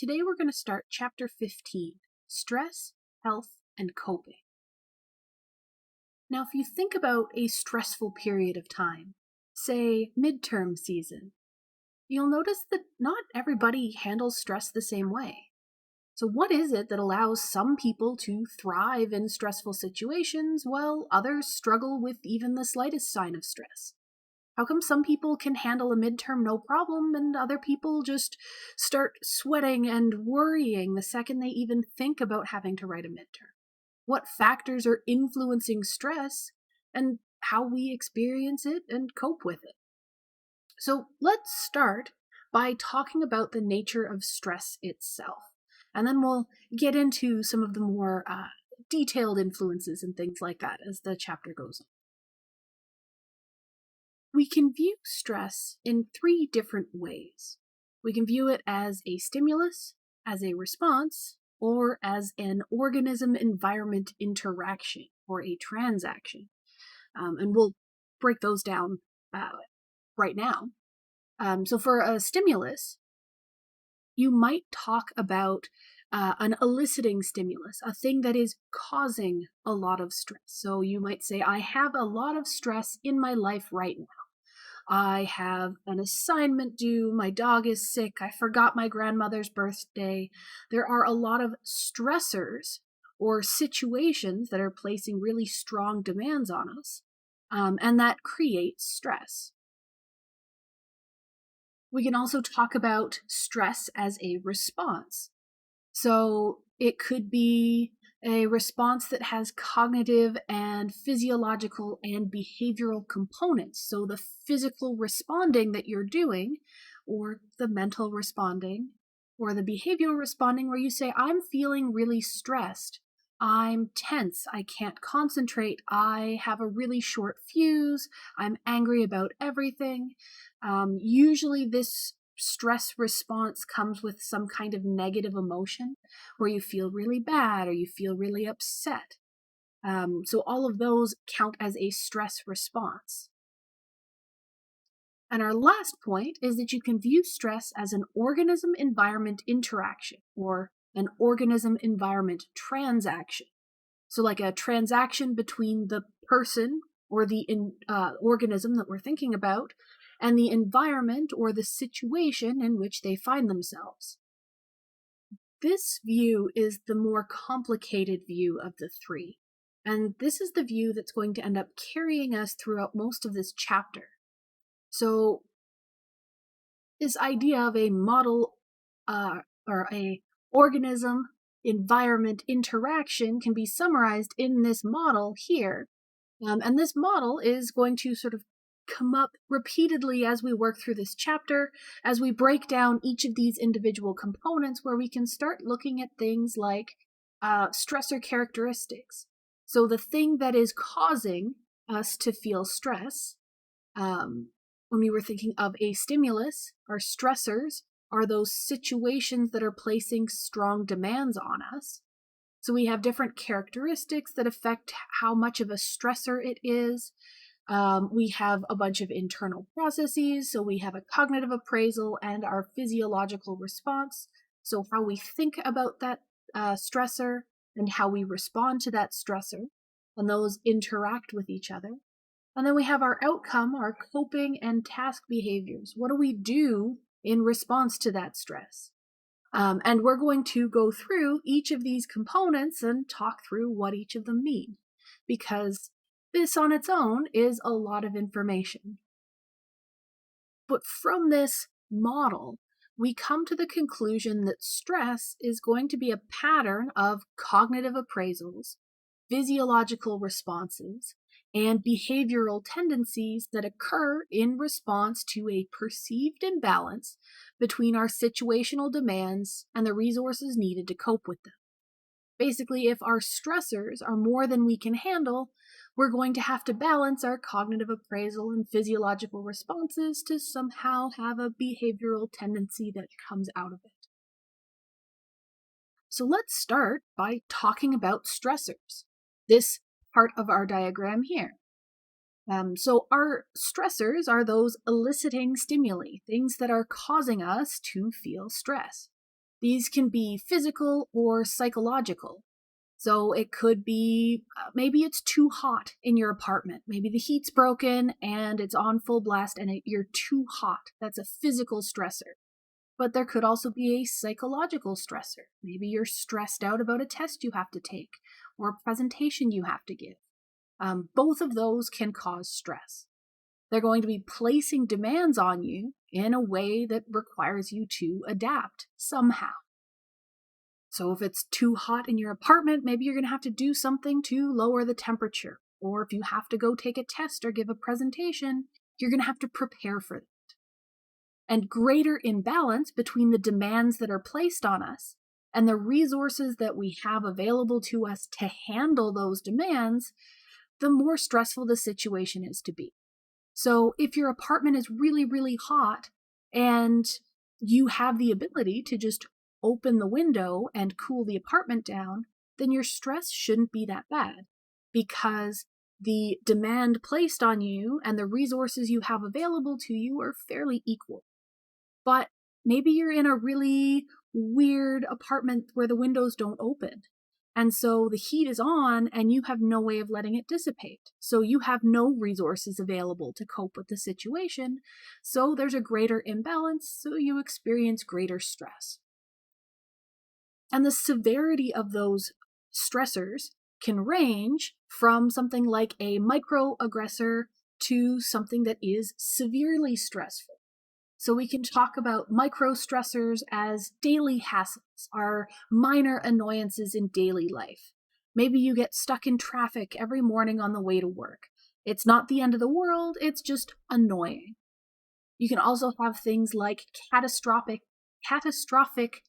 Today we're going to start Chapter 15, Stress, Health, and Coping. Now, if you think about a stressful period of time, say midterm season, you'll notice that not everybody handles stress the same way. So what is it that allows some people to thrive in stressful situations while others struggle with even the slightest sign of stress? How come some people can handle a midterm no problem and other people just start sweating and worrying the second they even think about having to write a midterm? What factors are influencing stress and how we experience it and cope with it? So let's start by talking about the nature of stress itself. And then we'll get into some of the more detailed influences and things like that as the chapter goes on. We can view stress in three different ways. We can view it as a stimulus, as a response, or as an organism-environment interaction, or a transaction. And we'll break those down right now. So for a stimulus, you might talk about an eliciting stimulus, a thing that is causing a lot of stress. So you might say, I have a lot of stress in my life right now. I have an assignment due, my dog is sick, I forgot my grandmother's birthday. There are a lot of stressors or situations that are placing really strong demands on us, and that creates stress. We can also talk about stress as a response. So it could be a response that has cognitive and physiological and behavioral components. So the physical responding that you're doing, or the mental responding, or the behavioral responding where you say, I'm feeling really stressed. I'm tense. I can't concentrate. I have a really short fuse. I'm angry about everything. Usually this stress response comes with some kind of negative emotion where you feel really bad or you feel really upset. So all of those count as a stress response. And our last point is that you can view stress as an organism-environment interaction or an organism-environment transaction. So like a transaction between the person or the organism that we're thinking about and the environment or the situation in which they find themselves. This view is the more complicated view of the three, and this is the view that's going to end up carrying us throughout most of this chapter. So this idea of a model or a organism environment interaction can be summarized in this model here. And this model is going to sort of come up repeatedly as we work through this chapter, as we break down each of these individual components, where we can start looking at things like stressor characteristics. So the thing that is causing us to feel stress, when we were thinking of a stimulus, our stressors are those situations that are placing strong demands on us. So we have different characteristics that affect how much of a stressor it is. We have a bunch of internal processes. So we have a cognitive appraisal and our physiological response. So how we think about that stressor and how we respond to that stressor, and those interact with each other. And then we have our outcome, our coping and task behaviors. What do we do in response to that stress? And we're going to go through each of these components and talk through what each of them mean, because this on its own is a lot of information. But from this model, we come to the conclusion that stress is going to be a pattern of cognitive appraisals, physiological responses, and behavioral tendencies that occur in response to a perceived imbalance between our situational demands and the resources needed to cope with them. Basically, if our stressors are more than we can handle, we're going to have to balance our cognitive appraisal and physiological responses to somehow have a behavioral tendency that comes out of it. So let's start by talking about stressors, this part of our diagram here. So our stressors are those eliciting stimuli, things that are causing us to feel stress. These can be physical or psychological. So it could be maybe it's too hot in your apartment. Maybe the heat's broken and it's on full blast and you're too hot. That's a physical stressor. But there could also be a psychological stressor. Maybe you're stressed out about a test you have to take or a presentation you have to give. Both of those can cause stress. They're going to be placing demands on you in a way that requires you to adapt somehow. So if it's too hot in your apartment, maybe you're going to have to do something to lower the temperature. Or if you have to go take a test or give a presentation, you're going to have to prepare for that. And greater imbalance between the demands that are placed on us and the resources that we have available to us to handle those demands, the more stressful the situation is to be. So if your apartment is really, really hot and you have the ability to just open the window and cool the apartment down, then your stress shouldn't be that bad because the demand placed on you and the resources you have available to you are fairly equal. But maybe you're in a really weird apartment where the windows don't open. And so the heat is on and you have no way of letting it dissipate. So you have no resources available to cope with the situation. So there's a greater imbalance, so you experience greater stress. And the severity of those stressors can range from something like a microaggressor to something that is severely stressful. So we can talk about micro stressors as daily hassles, are minor annoyances in daily life. Maybe you get stuck in traffic every morning on the way to work. It's not the end of the world, it's just annoying. You can also have things like catastrophic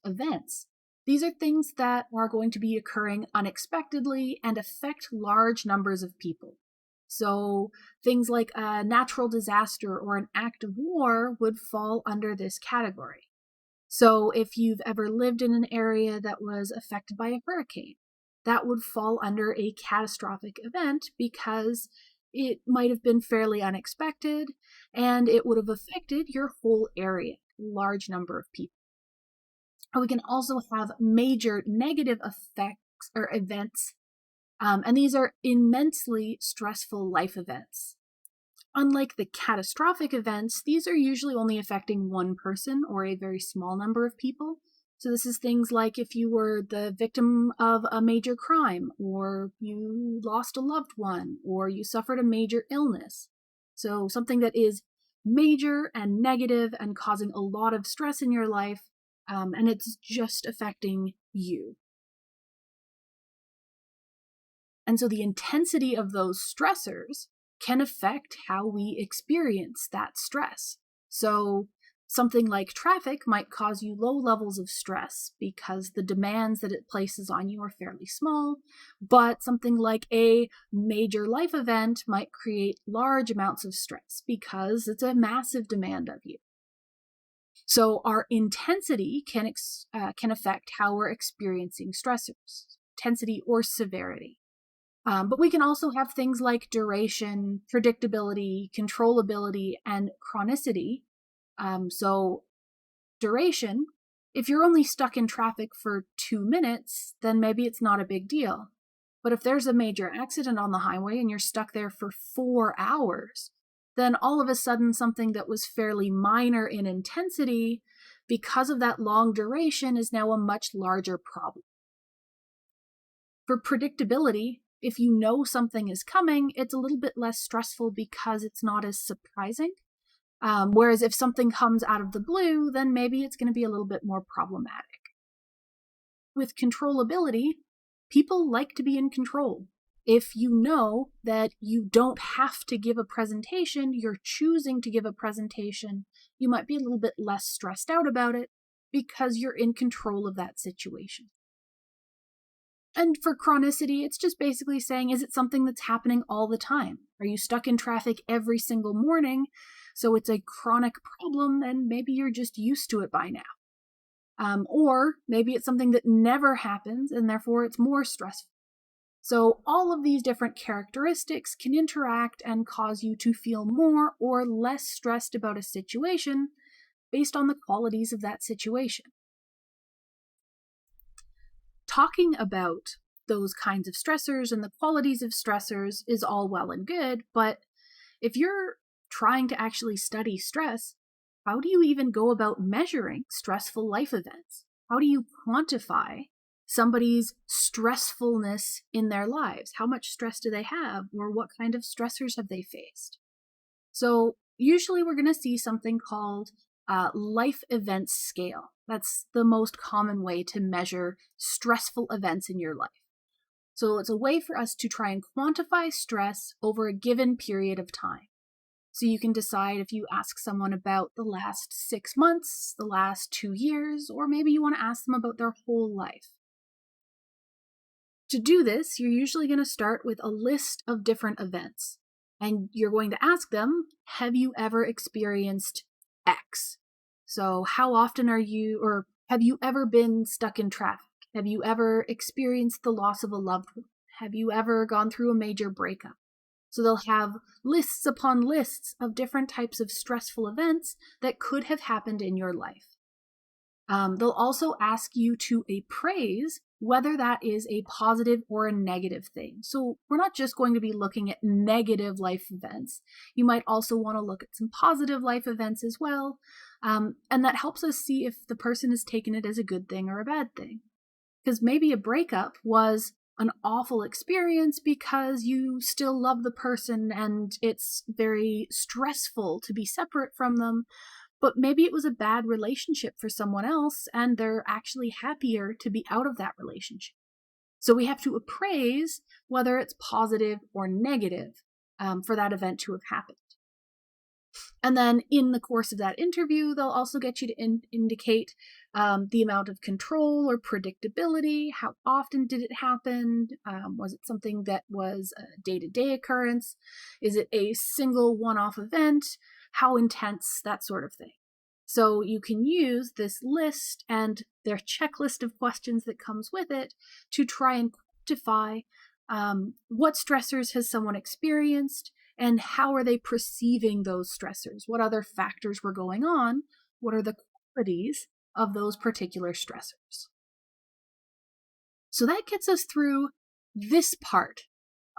events. These are things that are going to be occurring unexpectedly and affect large numbers of people. So things like a natural disaster or an act of war would fall under this category. So if you've ever lived in an area that was affected by a hurricane, that would fall under a catastrophic event because it might have been fairly unexpected and it would have affected your whole area, a large number of people. We can also have major negative effects or events, and these are immensely stressful life events. Unlike the catastrophic events, these are usually only affecting one person or a very small number of people. So this is things like if you were the victim of a major crime, or you lost a loved one, or you suffered a major illness. So something that is major and negative and causing a lot of stress in your life, and it's just affecting you. And so the intensity of those stressors can affect how we experience that stress. So something like traffic might cause you low levels of stress because the demands that it places on you are fairly small, but something like a major life event might create large amounts of stress because it's a massive demand of you. So our intensity can affect how we're experiencing stressors, intensity or severity. But we can also have things like duration, predictability, controllability, and chronicity. So duration, if you're only stuck in traffic for 2 minutes, then maybe it's not a big deal. But if there's a major accident on the highway and you're stuck there for 4 hours, then all of a sudden something that was fairly minor in intensity, because of that long duration, is now a much larger problem. For predictability, if you know something is coming, it's a little bit less stressful because it's not as surprising. Whereas if something comes out of the blue, then maybe it's going to be a little bit more problematic. With controllability, people like to be in control. If you know that you don't have to give a presentation, you're choosing to give a presentation, you might be a little bit less stressed out about it because you're in control of that situation. And for chronicity, it's just basically saying, is it something that's happening all the time? Are you stuck in traffic every single morning? So it's a chronic problem and maybe you're just used to it by now. Or maybe it's something that never happens and therefore it's more stressful. So all of these different characteristics can interact and cause you to feel more or less stressed about a situation based on the qualities of that situation. talking about those kinds of stressors and the qualities of stressors is all well and good, but if you're trying to actually study stress, how do you even go about measuring stressful life events? How do you quantify somebody's stressfulness in their lives? How much stress do they have, or what kind of stressors have they faced? So usually we're going to see something called life events scale. That's the most common way to measure stressful events in your life. So it's a way for us to try and quantify stress over a given period of time. So you can decide if you ask someone about the last 6 months, the last 2 years, or maybe you want to ask them about their whole life. To do this, you're usually going to start with a list of different events. And you're going to ask them, have you ever experienced X? So how often have you ever been stuck in traffic? Have you ever experienced the loss of a loved one? Have you ever gone through a major breakup? So they'll have lists upon lists of different types of stressful events that could have happened in your life. They'll also ask you to appraise whether that is a positive or a negative thing. So we're not just going to be looking at negative life events. You might also want to look at some positive life events as well. And that helps us see if the person has taken it as a good thing or a bad thing. Because maybe a breakup was an awful experience because you still love the person and it's very stressful to be separate from them. But maybe it was a bad relationship for someone else and they're actually happier to be out of that relationship. So we have to appraise whether it's positive or negative for that event to have happened. And then in the course of that interview, they'll also get you to indicate the amount of control or predictability. How often did it happen? Was it something that was a day-to-day occurrence? Is it a single one-off event? How intense? That sort of thing. So you can use this list and their checklist of questions that comes with it to try and quantify what stressors has someone experienced and how are they perceiving those stressors? What other factors were going on? What are the qualities of those particular stressors? So that gets us through this part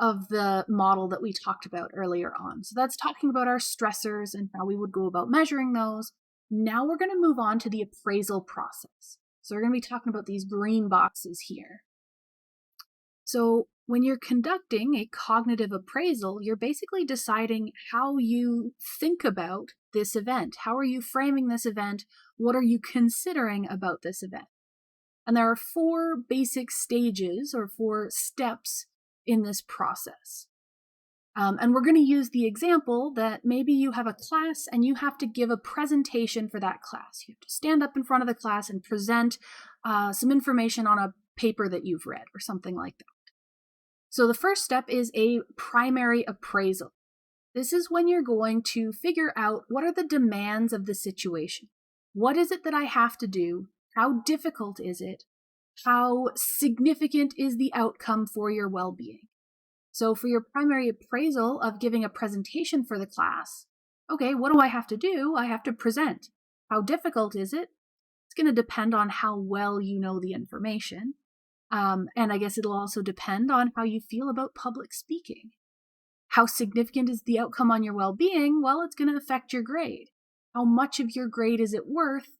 of the model that we talked about earlier on. So that's talking about our stressors and how we would go about measuring those. Now we're going to move on to the appraisal process. So we're going to be talking about these green boxes here. So when you're conducting a cognitive appraisal, you're basically deciding how you think about this event. How are you framing this event? What are you considering about this event? And there are 4 basic stages or 4 steps in this process. And we're going to use the example that maybe you have a class and you have to give a presentation for that class. You have to stand up in front of the class and present some information on a paper that you've read or something like that. So the first step is a primary appraisal. This is when you're going to figure out what are the demands of the situation. What is it that I have to do? How difficult is it? How significant is the outcome for your well-being? So for your primary appraisal of giving a presentation for the class, okay, what do I have to do? I have to present. How difficult is it? It's going to depend on how well you know the information. And I guess it'll also depend on how you feel about public speaking. How significant is the outcome on your well-being? Well, it's going to affect your grade. How much of your grade is it worth?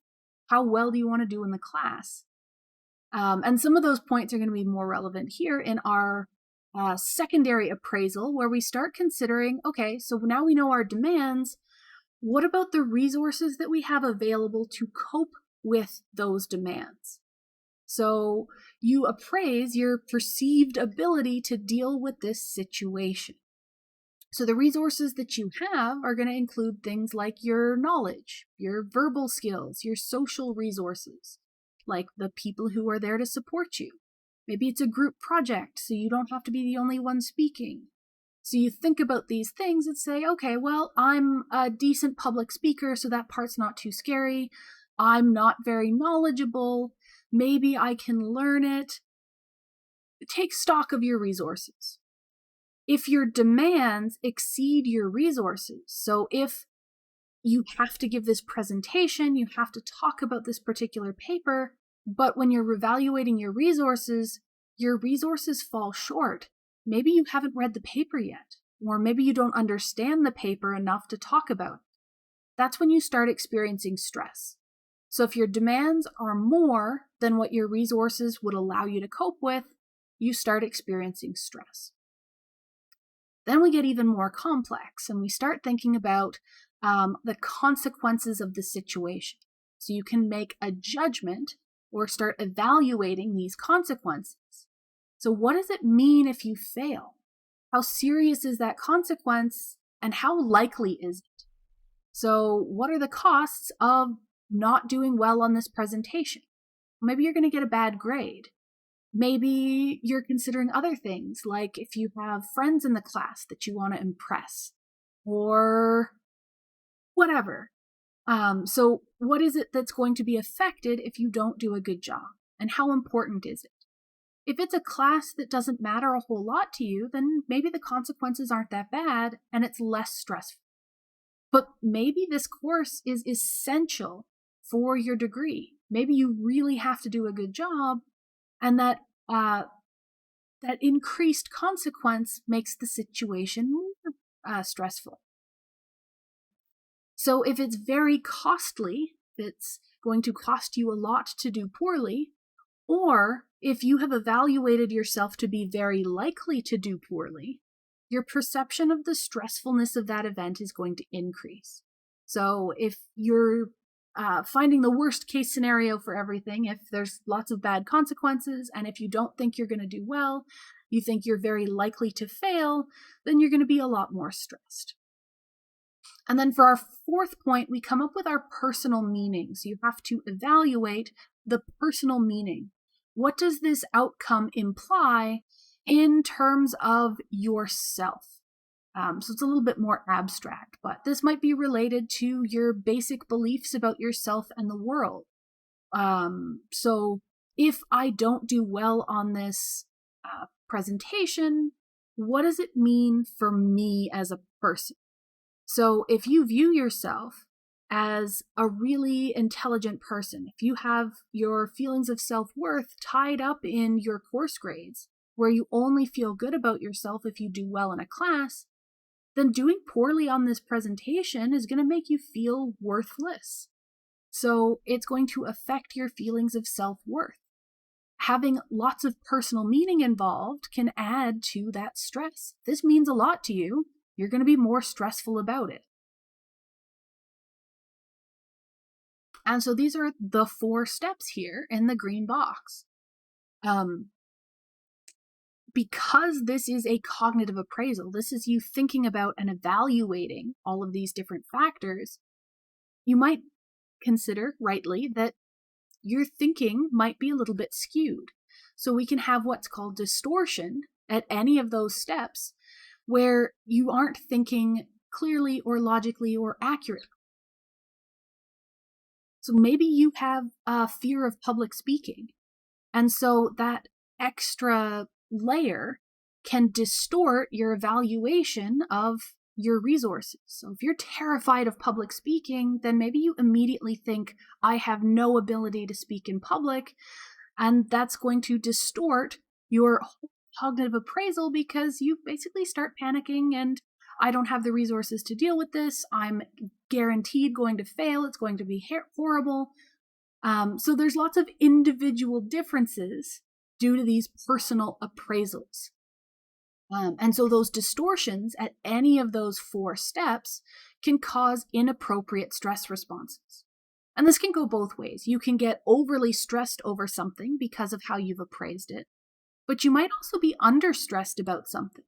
How well do you want to do in the class? And some of those points are going to be more relevant here in our secondary appraisal, where we start considering, okay, so now we know our demands. What about the resources that we have available to cope with those demands? So you appraise your perceived ability to deal with this situation. So the resources that you have are going to include things like your knowledge, your verbal skills, your social resources, like the people who are there to support you. Maybe it's a group project, so you don't have to be the only one speaking. So you think about these things and say, okay, well, I'm a decent public speaker, so that part's not too scary. I'm not very knowledgeable. Maybe I can learn it. Take stock of your resources. If your demands exceed your resources, so if you have to give this presentation, you have to talk about this particular paper, But when you're evaluating your resources fall short. Maybe you haven't read the paper yet, or maybe you don't understand the paper enough to talk about it. That's when you start experiencing stress. So if your demands are more than what your resources would allow you to cope with, you start experiencing stress. Then we get even more complex and we start thinking about the consequences of the situation. So you can make a judgment or start evaluating these consequences. So what does it mean if you fail? How serious is that consequence and how likely is it? So what are the costs of not doing well on this presentation? Maybe you're going to get a bad grade. Maybe you're considering other things, like if you have friends in the class that you want to impress, or whatever. So what is it that's going to be affected if you don't do a good job? And how important is it? If it's a class that doesn't matter a whole lot to you, then maybe the consequences aren't that bad and it's less stressful. But maybe this course is essential for your degree. Maybe you really have to do a good job, and that increased consequence makes the situation more stressful. So if it's very costly, if it's going to cost you a lot to do poorly, or if you have evaluated yourself to be very likely to do poorly, your perception of the stressfulness of that event is going to increase. So if you're finding the worst case scenario for everything, if there's lots of bad consequences, and if you don't think you're going to do well, you think you're very likely to fail, then you're going to be a lot more stressed. And then for our fourth point, we come up with our personal meaning. So you have to evaluate the personal meaning. What does this outcome imply in terms of yourself? So it's a little bit more abstract, but this might be related to your basic beliefs about yourself and the world. So if I don't do well on this presentation, what does it mean for me as a person? So if you view yourself as a really intelligent person, if you have your feelings of self-worth tied up in your course grades, where you only feel good about yourself if you do well in a class, then doing poorly on this presentation is going to make you feel worthless. So it's going to affect your feelings of self-worth. Having lots of personal meaning involved can add to that stress. This means a lot to you. You're going to be more stressful about it. And so these are the 4 steps here in the green box. Because this is a cognitive appraisal, this is you thinking about and evaluating all of these different factors, you might consider rightly that your thinking might be a little bit skewed. So we can have what's called distortion at any of those steps, where you aren't thinking clearly or logically or accurately. So maybe you have a fear of public speaking, and so that extra layer can distort your evaluation of your resources. So if you're terrified of public speaking, then maybe you immediately think, I have no ability to speak in public, and that's going to distort your cognitive appraisal because you basically start panicking and I don't have the resources to deal with this. I'm guaranteed going to fail. It's going to be horrible. So there's lots of individual differences due to these personal appraisals. And so those distortions at any of those 4 steps can cause inappropriate stress responses. And this can go both ways. You can get overly stressed over something because of how you've appraised it, but you might also be understressed about something.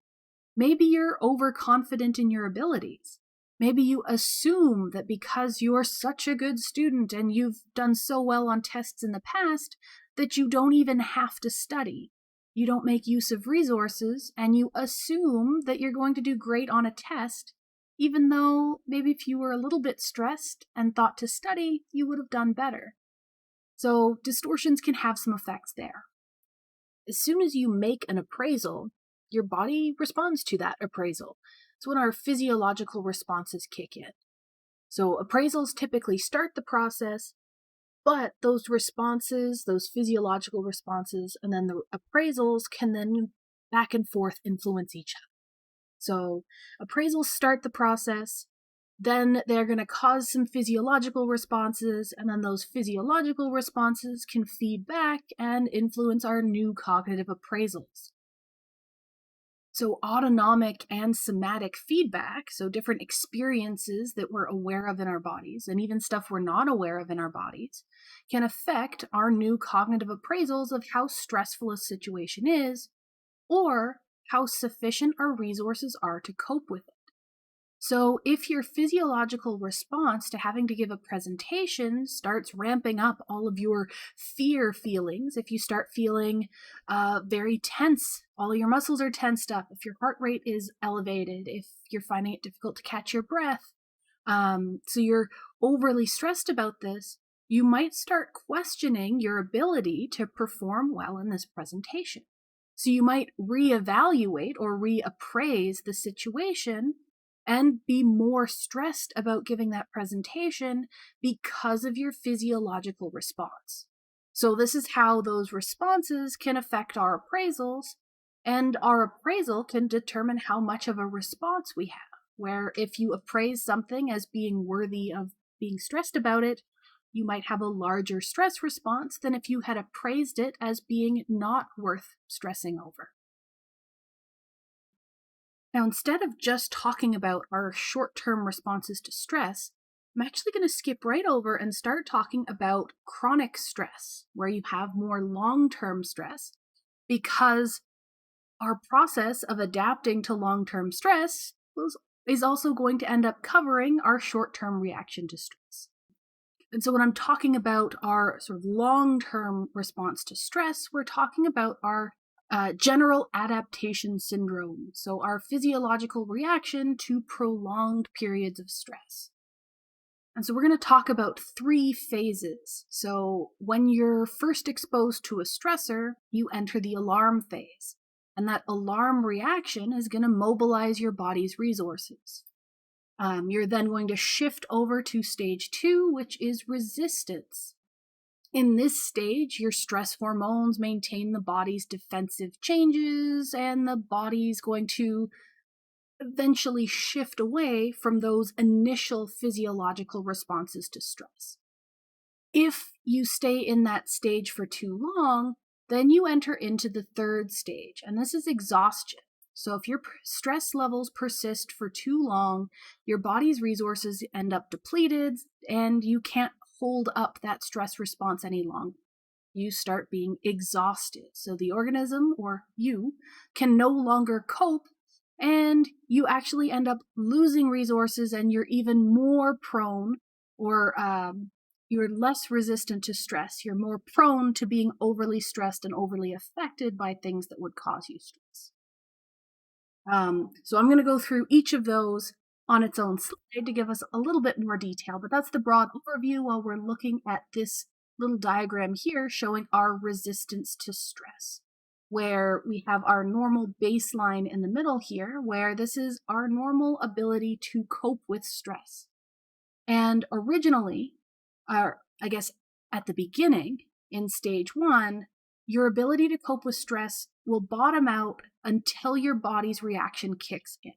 Maybe you're overconfident in your abilities. Maybe you assume that because you're such a good student and you've done so well on tests in the past that you don't even have to study. You don't make use of resources, and you assume that you're going to do great on a test, even though maybe if you were a little bit stressed and thought to study, you would have done better. So distortions can have some effects there. As soon as you make an appraisal, your body responds to that appraisal. It's when our physiological responses kick in. So appraisals typically start the process, But those responses, those physiological responses, and then the appraisals can then back and forth influence each other. So appraisals start the process, then they're going to cause some physiological responses, and then those physiological responses can feed back and influence our new cognitive appraisals. So autonomic and somatic feedback, so different experiences that we're aware of in our bodies, and even stuff we're not aware of in our bodies, can affect our new cognitive appraisals of how stressful a situation is, or how sufficient our resources are to cope with it. So, if your physiological response to having to give a presentation starts ramping up all of your fear feelings, if you start feeling very tense, all of your muscles are tensed up, if your heart rate is elevated, if you're finding it difficult to catch your breath, so you're overly stressed about this, you might start questioning your ability to perform well in this presentation. So, you might reevaluate or reappraise the situation and be more stressed about giving that presentation because of your physiological response. So this is how those responses can affect our appraisals, and our appraisal can determine how much of a response we have, where if you appraise something as being worthy of being stressed about it, you might have a larger stress response than if you had appraised it as being not worth stressing over. Now, instead of just talking about our short-term responses to stress, I'm actually going to skip right over and start talking about chronic stress, where you have more long-term stress, because our process of adapting to long-term stress is also going to end up covering our short-term reaction to stress. And so when I'm talking about our sort of long-term response to stress, we're talking about our general adaptation syndrome, so our physiological reaction to prolonged periods of stress. And so we're going to talk about 3 phases. So when you're first exposed to a stressor, you enter the alarm phase. And that alarm reaction is going to mobilize your body's resources. You're then going to shift over to stage 2, which is resistance. In this stage, your stress hormones maintain the body's defensive changes, and the body's going to eventually shift away from those initial physiological responses to stress. If you stay in that stage for too long, then you enter into the 3rd stage, and this is exhaustion. So if your stress levels persist for too long, your body's resources end up depleted, and you can't hold up that stress response any longer. You start being exhausted. So the organism, or you, can no longer cope, and you actually end up losing resources, and you're even more prone, or you're less resistant to stress. You're more prone to being overly stressed and overly affected by things that would cause you stress. So I'm going to go through each of those on its own slide to give us a little bit more detail, but that's the broad overview while we're looking at this little diagram here showing our resistance to stress, where we have our normal baseline in the middle here, where this is our normal ability to cope with stress. And originally, I guess at the beginning, in stage 1, your ability to cope with stress will bottom out until your body's reaction kicks in.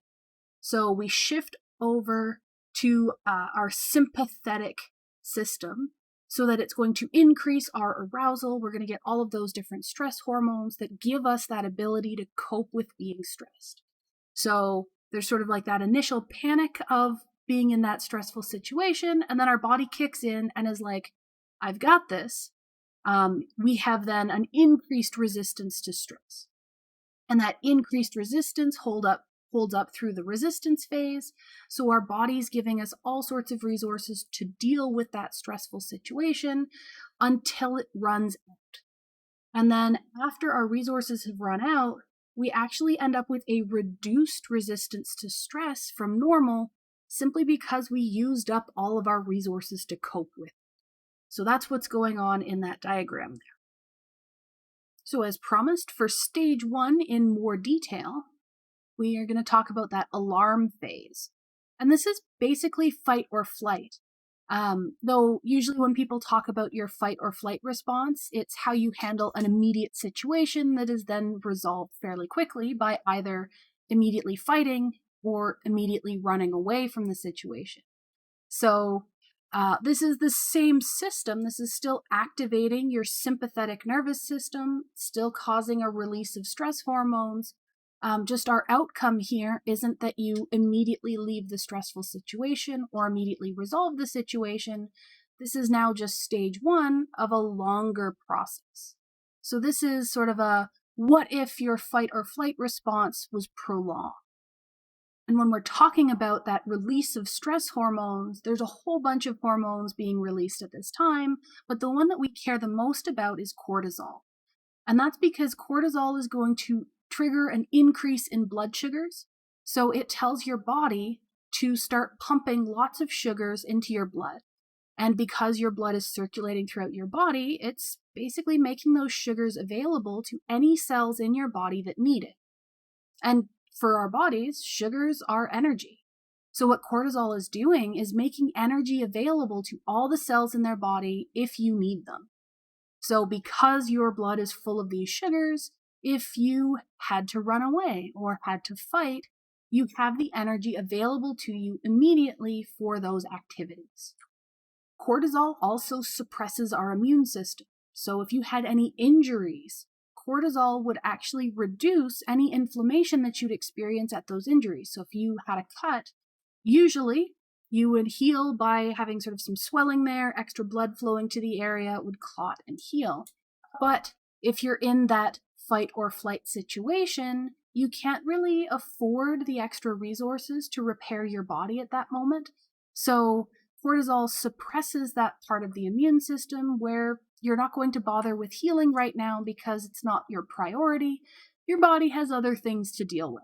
So we shift over to our sympathetic system so that it's going to increase our arousal. We're going to get all of those different stress hormones that give us that ability to cope with being stressed. So there's sort of like that initial panic of being in that stressful situation, and then our body kicks in and is like, I've got this. We have then an increased resistance to stress. And that increased resistance holds up through the resistance phase. So our body's giving us all sorts of resources to deal with that stressful situation until it runs out. And then after our resources have run out, we actually end up with a reduced resistance to stress from normal simply because we used up all of our resources to cope with. So that's what's going on in that diagram there. So as promised, for stage 1 in more detail, we are going to talk about that alarm phase. And this is basically fight or flight. Though usually when people talk about your fight or flight response, it's how you handle an immediate situation that is then resolved fairly quickly by either immediately fighting or immediately running away from the situation. So this is the same system. This is still activating your sympathetic nervous system, still causing a release of stress hormones. Just our outcome here isn't that you immediately leave the stressful situation or immediately resolve the situation. This is now just stage one of a longer process. So this is sort of a what if your fight or flight response was prolonged? And when we're talking about that release of stress hormones, there's a whole bunch of hormones being released at this time, but the one that we care the most about is cortisol. And that's because cortisol is going to trigger an increase in blood sugars. So it tells your body to start pumping lots of sugars into your blood. And because your blood is circulating throughout your body, it's basically making those sugars available to any cells in your body that need it. And for our bodies, sugars are energy. So what cortisol is doing is making energy available to all the cells in their body if you need them. So because your blood is full of these sugars, if you had to run away or had to fight, you have the energy available to you immediately for those activities. Cortisol also suppresses our immune system. So if you had any injuries, cortisol would actually reduce any inflammation that you'd experience at those injuries. So if you had a cut, usually you would heal by having sort of some swelling there, extra blood flowing to the area, it would clot and heal. But if you're in that fight or flight situation, you can't really afford the extra resources to repair your body at that moment. So cortisol suppresses that part of the immune system where you're not going to bother with healing right now because it's not your priority. Your body has other things to deal with.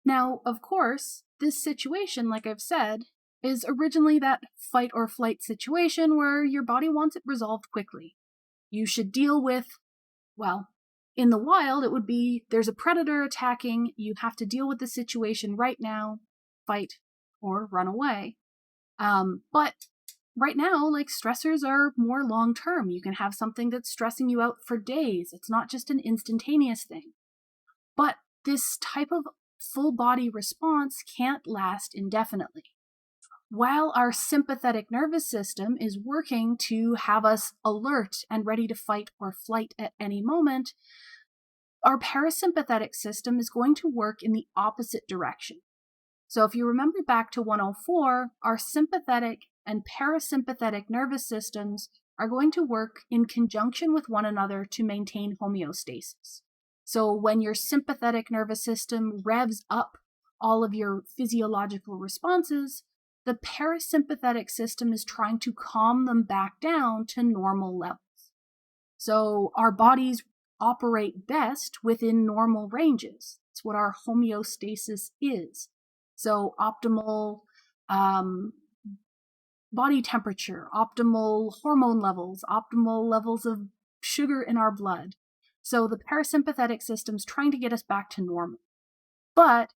Now, of course, this situation, like I've said, is originally that fight or flight situation where your body wants it resolved quickly. You should deal with, well, in the wild, it would be there's a predator attacking, you have to deal with the situation right now, fight or run away. But right now, like stressors are more long term. You can have something that's stressing you out for days. It's not just an instantaneous thing. But this type of full body response can't last indefinitely. While our sympathetic nervous system is working to have us alert and ready to fight or flight at any moment, our parasympathetic system is going to work in the opposite direction. So if you remember back to 104, our sympathetic and parasympathetic nervous systems are going to work in conjunction with one another to maintain homeostasis. So when your sympathetic nervous system revs up all of your physiological responses, the parasympathetic system is trying to calm them back down to normal levels. So our bodies operate best within normal ranges. It's what our homeostasis is. So optimal body temperature, optimal hormone levels, optimal levels of sugar in our blood. So the parasympathetic system's trying to get us back to normal. But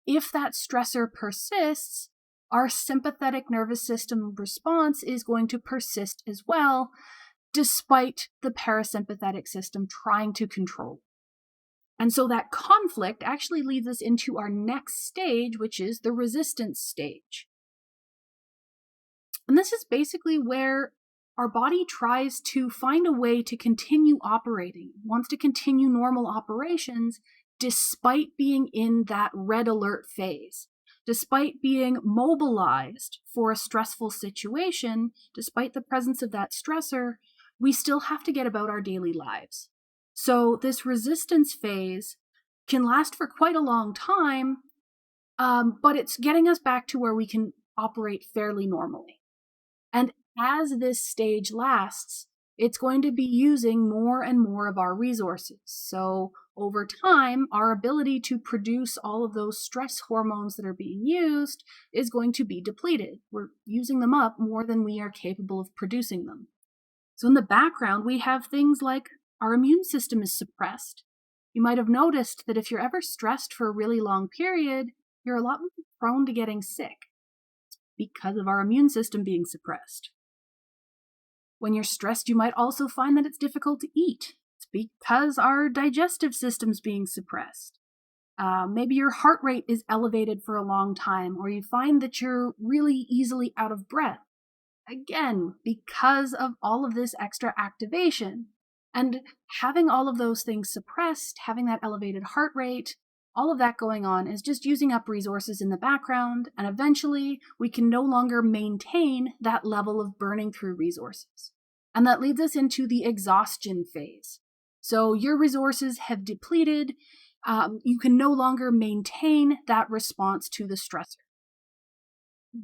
if that stressor persists, our sympathetic nervous system response is going to persist as well, despite the parasympathetic system trying to control. And so that conflict actually leads us into our next stage, which is the resistance stage. And this is basically where our body tries to find a way to continue operating, wants to continue normal operations, despite being in that red alert phase, despite being mobilized for a stressful situation, despite the presence of that stressor, we still have to get about our daily lives. So this resistance phase can last for quite a long time, but it's getting us back to where we can operate fairly normally. And as this stage lasts, it's going to be using more and more of our resources. So over time, our ability to produce all of those stress hormones that are being used is going to be depleted. We're using them up more than we are capable of producing them. So in the background, we have things like our immune system is suppressed. You might have noticed that if you're ever stressed for a really long period, you're a lot more prone to getting sick. It's because of our immune system being suppressed. When you're stressed, you might also find that it's difficult to eat. It's because our digestive system's being suppressed. Maybe your heart rate is elevated for a long time, or you find that you're really easily out of breath. Again, because of all of this extra activation. And having all of those things suppressed, having that elevated heart rate, all of that going on is just using up resources in the background, and eventually we can no longer maintain that level of burning through resources. And that leads us into the exhaustion phase. So your resources have depleted. You can no longer maintain that response to the stressor.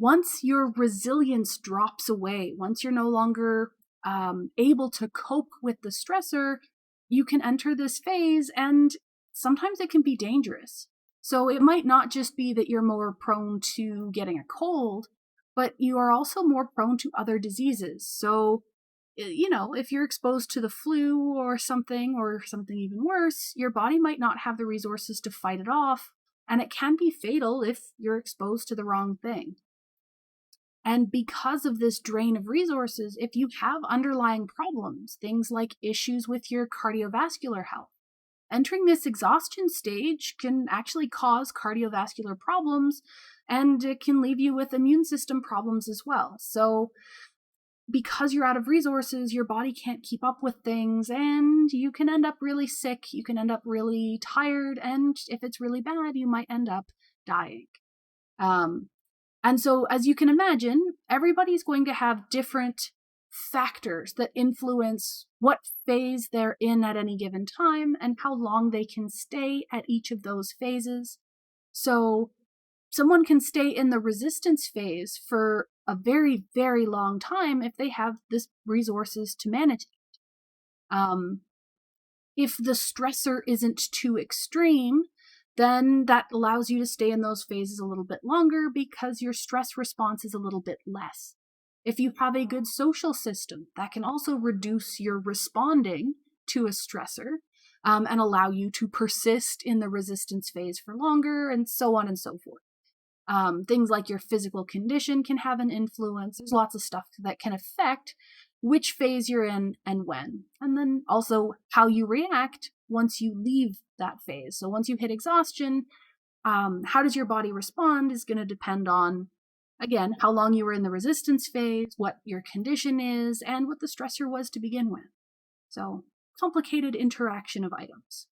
Once your resilience drops away, once you're no longer able to cope with the stressor, you can enter this phase, and sometimes it can be dangerous. So it might not just be that you're more prone to getting a cold, but you are also more prone to other diseases. So, if you're exposed to the flu or something even worse, your body might not have the resources to fight it off, and it can be fatal if you're exposed to the wrong thing. And because of this drain of resources, if you have underlying problems, things like issues with your cardiovascular health, entering this exhaustion stage can actually cause cardiovascular problems, and it can leave you with immune system problems as well. So because you're out of resources, your body can't keep up with things, and you can end up really sick, you can end up really tired, and if it's really bad, you might end up dying. And so, as you can imagine, everybody's going to have different factors that influence what phase they're in at any given time and how long they can stay at each of those phases. So, someone can stay in the resistance phase for a very, very long time if they have the resources to manage it. If the stressor isn't too extreme, then that allows you to stay in those phases a little bit longer because your stress response is a little bit less. If you have a good social system, that can also reduce your responding to a stressor and allow you to persist in the resistance phase for longer, and so on and so forth. Things like your physical condition can have an influence. There's lots of stuff that can affect which phase you're in and when. And then also how you react once you leave that phase. So once you hit exhaustion, how does your body respond is going to depend on, again, how long you were in the resistance phase, what your condition is, and what the stressor was to begin with. So complicated interaction of items.